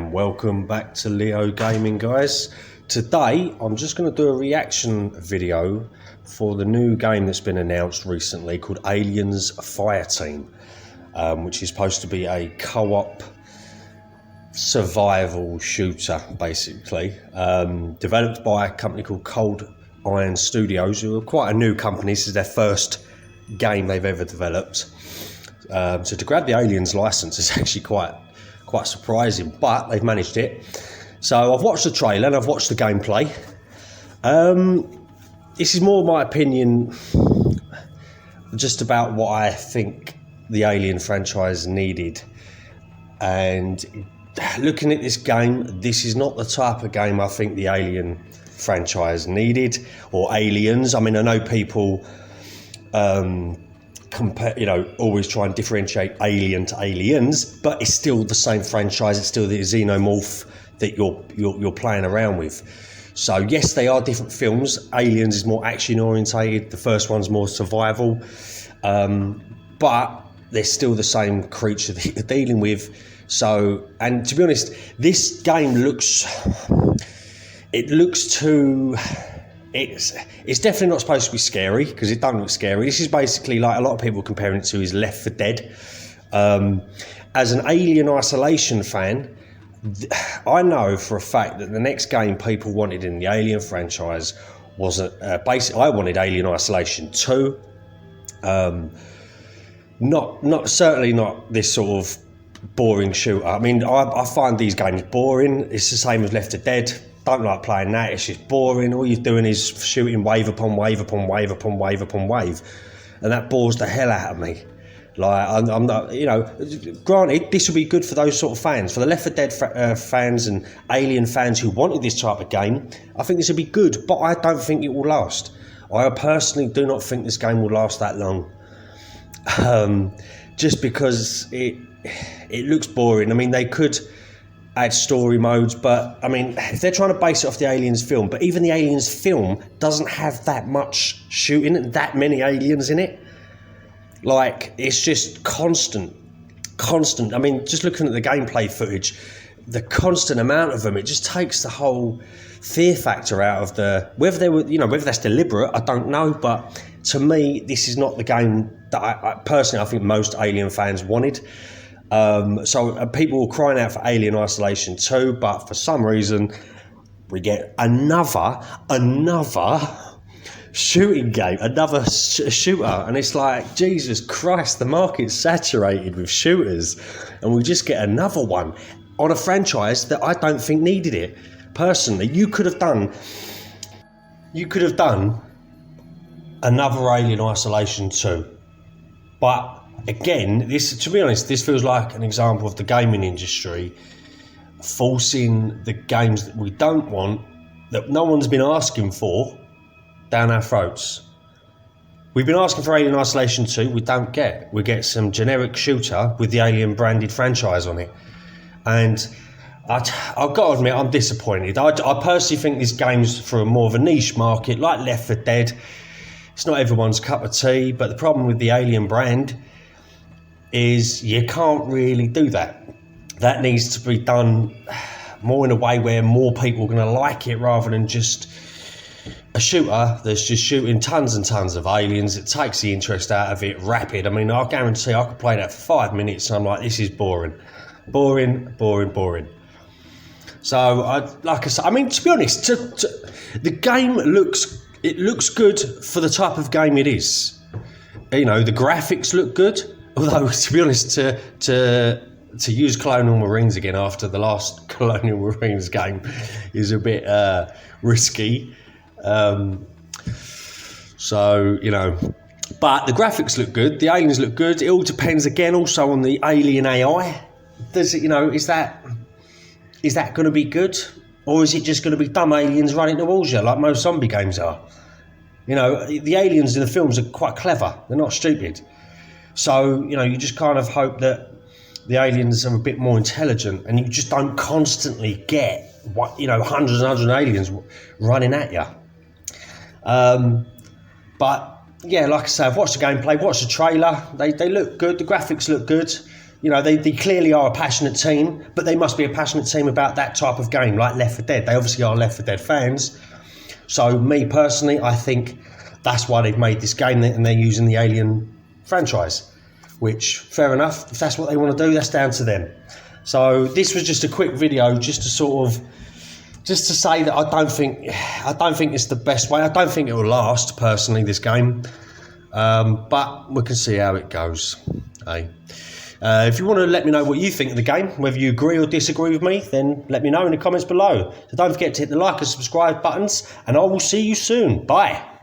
and welcome back to Leo Gaming, guys. Today I'm just going to do a reaction video for the new game that's been announced recently called Aliens Fireteam, which is supposed to be a co-op survival shooter, basically, developed by a company called Cold Iron Studios, who are quite a new company. This is their first game they've ever developed. So to grab the Aliens license is actually quite surprising, but they've managed it. So I've watched the trailer and I've watched the gameplay. This is more my opinion just about what I think the Alien franchise needed. And looking at this game, this is not the type of game I think the Alien franchise needed, or Aliens. I mean, I know people always try and differentiate Alien to Aliens, but it's still the same franchise. It's still the xenomorph that you're playing around with. So yes, they are different films. Aliens is more action orientated. The first one's more survival, but they're still the same creature that you're dealing with. So, and to be honest, this game looks too. It's definitely not supposed to be scary, because it doesn't look scary. This is basically, like a lot of people comparing it to, is Left 4 Dead. As an Alien Isolation fan, I know for a fact that the next game people wanted in the Alien franchise wasn't basically. I wanted Alien Isolation 2. Certainly not this sort of boring shooter. I mean, I find these games boring. It's the same as Left 4 Dead. Don't like playing that. It's just boring. All you're doing is shooting wave upon wave upon wave upon wave upon wave, and that bores the hell out of me. Like, I'm not, granted, this will be good for those sort of fans, for the Left 4 Dead fans and Alien fans who wanted this type of game. I think this will be good, but I don't think it will last. I personally do not think this game will last that long, just because it looks boring. I mean, they could add story modes, but I mean, if they're trying to base it off the Aliens film, but even the Aliens film doesn't have that much shooting and that many aliens in it. Like, it's just constant. I mean, just looking at the gameplay footage, the constant amount of them, it just takes the whole fear factor out of the, whether that's deliberate, I don't know, but to me, this is not the game that I personally, I think most Alien fans wanted. So people were crying out for Alien Isolation 2, but for some reason we get another shooting game, another shooter, and it's like, Jesus Christ, the market's saturated with shooters, and we just get another one on a franchise that I don't think needed it. Personally, you could have done another Alien Isolation 2, but again, to be honest, this feels like an example of the gaming industry forcing the games that we don't want, that no one's been asking for, down our throats. We've been asking for Alien Isolation 2, we don't get. We get some generic shooter with the Alien branded franchise on it. And I've got to admit, I'm disappointed. I personally think this game's for more of a niche market, like Left 4 Dead. It's not everyone's cup of tea, but the problem with the Alien brand is you can't really do that. That needs to be done more in a way where more people are going to like it, rather than just a shooter that's just shooting tons and tons of aliens. It takes the interest out of it rapid. I mean, I guarantee I could play that for 5 minutes and I'm like, this is boring. So, like I said, I mean, to be honest, the game looks good for the type of game it is. The graphics look good. Although, to be honest, to use Colonial Marines again after the last Colonial Marines game is a bit risky. But the graphics look good. The aliens look good. It all depends again also on the alien AI. Does it, is that going to be good, or is it just going to be dumb aliens running towards you like most zombie games are? The aliens in the films are quite clever. They're not stupid. So, you just kind of hope that the aliens are a bit more intelligent, and you just don't constantly get hundreds and hundreds of aliens running at you. But yeah, like I say, I've watched the gameplay, watched the trailer. They look good. The graphics look good. You know, they clearly are a passionate team, but they must be a passionate team about that type of game, like Left 4 Dead. They obviously are Left 4 Dead fans. So me personally, I think that's why they've made this game, and they're using the Alien franchise, which, fair enough, if that's what they want to do, that's down to them. So this was just a quick video just to say that I don't think it's the best way. I don't think it will last, personally, this game. But we can see how it goes. Hey. If you want to let me know what you think of the game, whether you agree or disagree with me, then let me know in the comments below. So don't forget to hit the like and subscribe buttons, and I will see you soon. Bye.